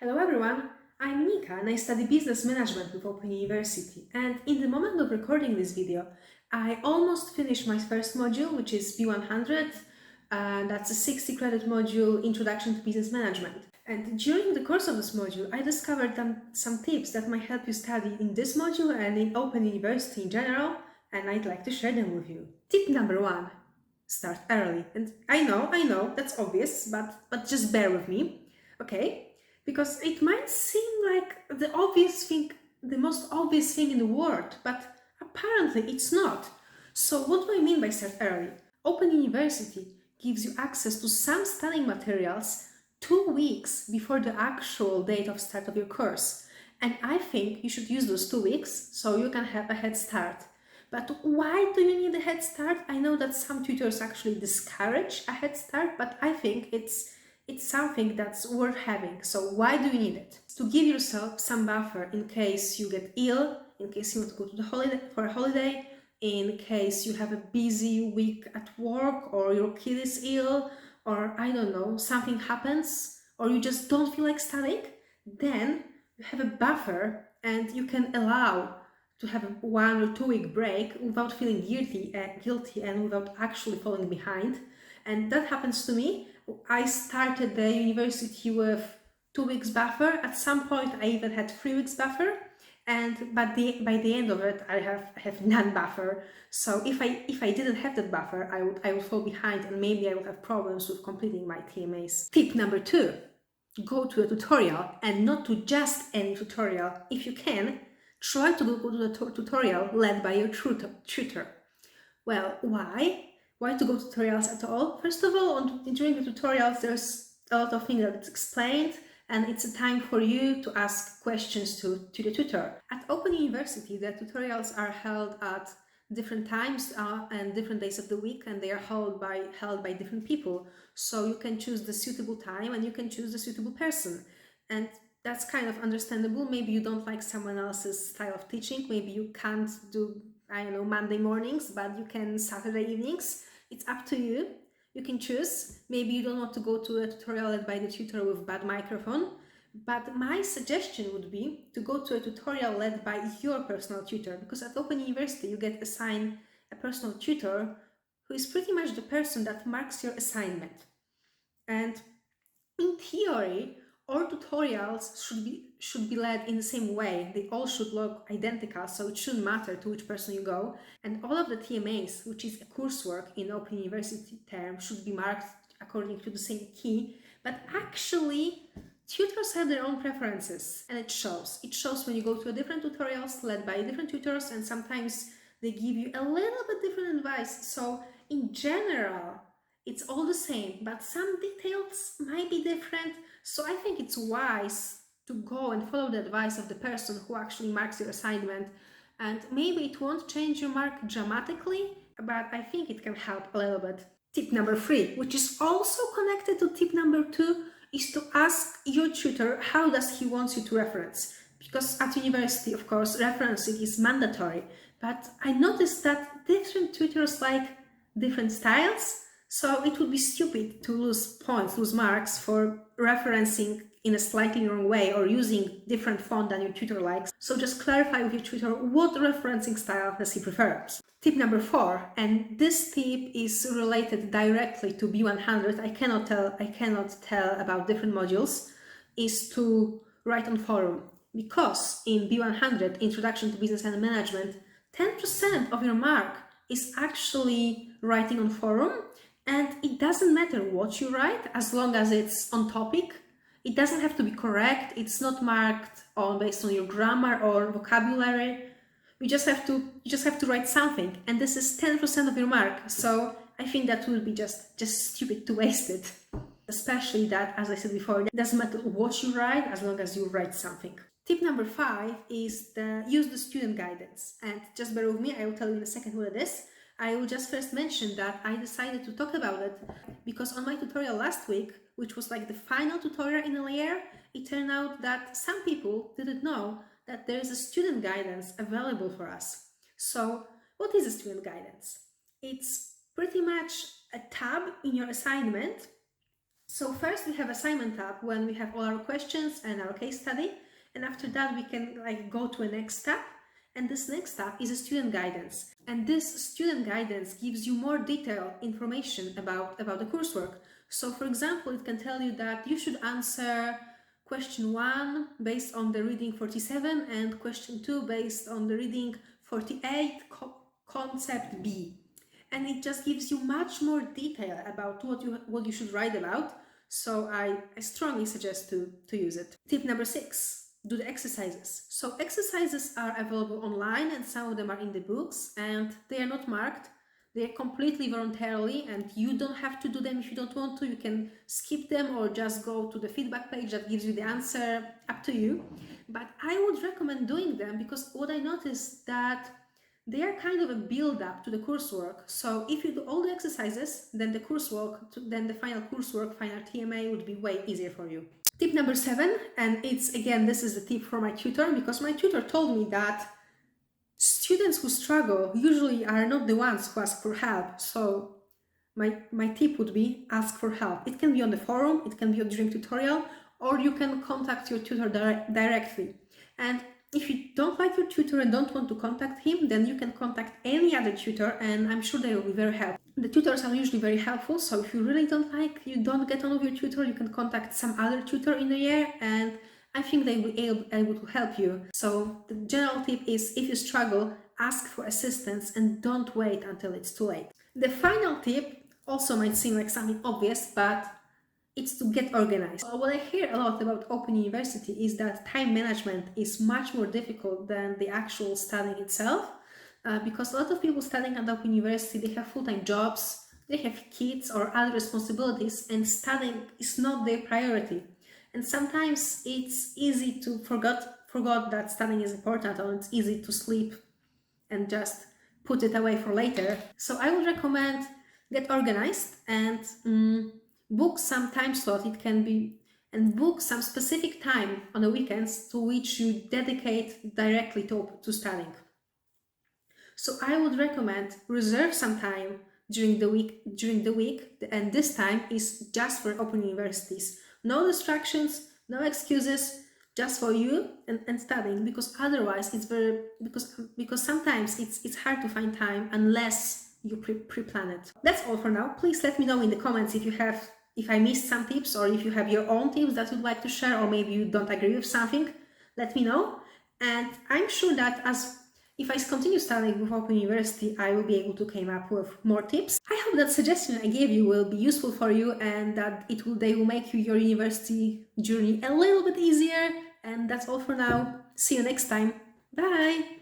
Hello everyone, I'm Nika and I study business management with Open University, and in the moment of recording this video I almost finished my first module, which is B100, and that's a 60 credit module, Introduction to Business Management. And during the course of this module I discovered some tips that might help you study in this module and in Open University in general, and I'd like to share them with you. Tip number 1: start early. And I know, that's obvious, but just bear with me, okay? Because it might seem like the most obvious thing in the world, but apparently it's not. So what do I mean by start early? Open University gives you access to some studying materials 2 weeks before the actual date of start of your course. And I think you should use those 2 weeks so you can have a head start. But why do you need a head start? I know that some tutors actually discourage a head start, but I think it's something that's worth having. So why do you need it? To give yourself some buffer in case you get ill, in case you want to go to the holiday for a holiday, in case you have a busy week at work, or your kid is ill, or I don't know, something happens, or you just don't feel like studying, then you have a buffer and you can allow to have a 1 or 2 week break without feeling guilty and without actually falling behind. And that happens to me. I started the university with 2 weeks buffer. At some point, I even had 3 weeks buffer, but by the end of it, I have none buffer. So if I didn't have that buffer, I would fall behind, and maybe I would have problems with completing my TMAs. Tip number 2: go to a tutorial, and not to just any tutorial. If you can, try to go to the tutorial led by your tutor. Well, why? Why to go to tutorials at all? First of all, during the tutorials, there's a lot of things that's explained, and it's a time for you to ask questions to the tutor. At Open University, the tutorials are held at different times and different days of the week, and they are held by different people. So you can choose the suitable time and you can choose the suitable person. And that's kind of understandable. Maybe you don't like someone else's style of teaching. Maybe you can't do, I don't know, Monday mornings, but you can Saturday evenings. It's up to you. You can choose. Maybe you don't want to go to a tutorial led by the tutor with bad microphone, but my suggestion would be to go to a tutorial led by your personal tutor, because at Open University you get assigned a personal tutor who is pretty much the person that marks your assignment. And in theory, all tutorials should be led in the same way. They all should look identical, so it shouldn't matter to which person you go. And all of the TMAs, which is a coursework in Open University term, should be marked according to the same key. But actually, tutors have their own preferences, and it shows. It shows when you go to a different tutorials led by different tutors, and sometimes they give you a little bit different advice. So in general, it's all the same, but some details might be different. So I think it's wise to go and follow the advice of the person who actually marks your assignment. And maybe it won't change your mark dramatically, but I think it can help a little bit. Tip number 3, which is also connected to tip number 2, is to ask your tutor how does he want you to reference. Because at university, of course, referencing is mandatory. But I noticed that different tutors like different styles. So it would be stupid to lose marks for referencing in a slightly wrong way or using different font than your tutor likes. So just clarify with your tutor what referencing style does he prefers. Tip number 4, and this tip is related directly to B100. I cannot tell about different modules, is to write on forum. Because in B100, Introduction to Business and Management, 10% of your mark is actually writing on forum. And it doesn't matter what you write as long as it's on topic. It doesn't have to be correct. It's not marked based on your grammar or vocabulary. You just have to write something, and this is 10% of your mark. So I think that would be just stupid to waste it. Especially that, as I said before, it doesn't matter what you write as long as you write something. Tip number 5 is use the student guidance. And just bear with me, I will tell you in a second what it is. I will just first mention that I decided to talk about it because on my tutorial last week, which was like the final tutorial in a year, it turned out that some people didn't know that there is a student guidance available for us. So what is a student guidance? It's pretty much a tab in your assignment So first we have assignment tab when we have all our questions and our case study, and after that we can go to a next tab, and this next tab is a student guidance, and this student guidance gives you more detailed information about the coursework. So for example, it can tell you that you should answer question 1 based on the reading 47 and question 2 based on the reading 48, concept B. And it just gives you much more detail about what you should write about. So I strongly suggest to use it. Tip number 6, do the exercises. So exercises are available online, and some of them are in the books, and they are not marked. They are completely voluntarily, and you don't have to do them if you don't want to. You can skip them or just go to the feedback page that gives you the answer, up to you. But I would recommend doing them because what I noticed that they are kind of a build-up to the coursework. So if you do all the exercises, then the final coursework, final TMA would be way easier for you. Tip number 7, and this is the tip for my tutor, because my tutor told me that students who struggle usually are not the ones who ask for help. So my tip would be ask for help. It can be on the forum, it can be during tutorial, or you can contact your tutor directly. And if you don't like your tutor and don't want to contact him, then you can contact any other tutor, and I'm sure they will be very helpful. The tutors are usually very helpful, so if you really you don't get on with your tutor, you can contact some other tutor in the year, and I think they will be able to help you. So the general tip is, if you struggle, ask for assistance and don't wait until it's too late. The final tip also might seem like something obvious, but it's to get organized. What I hear a lot about Open University is that time management is much more difficult than the actual studying itself, because a lot of people studying at Open University, they have full-time jobs, they have kids or other responsibilities, and studying is not their priority. And sometimes it's easy to forget that studying is important, or it's easy to sleep and just put it away for later. So I would recommend get organized and book some time slot. And book some specific time on the weekends to which you dedicate directly to studying. So I would recommend reserve some time during the week, and this time is just for Open Universities. No distractions, no excuses, just for you and studying, because otherwise because sometimes it's hard to find time unless you pre-plan it. That's all for now. Please let me know in the comments if I missed some tips, or if you have your own tips that you'd like to share, or maybe you don't agree with something. Let me know, and I'm sure that if I continue studying with Open University, I will be able to come up with more tips. I hope that suggestion I gave you will be useful for you, and that they will make your university journey a little bit easier. And that's all for now. See you next time. Bye!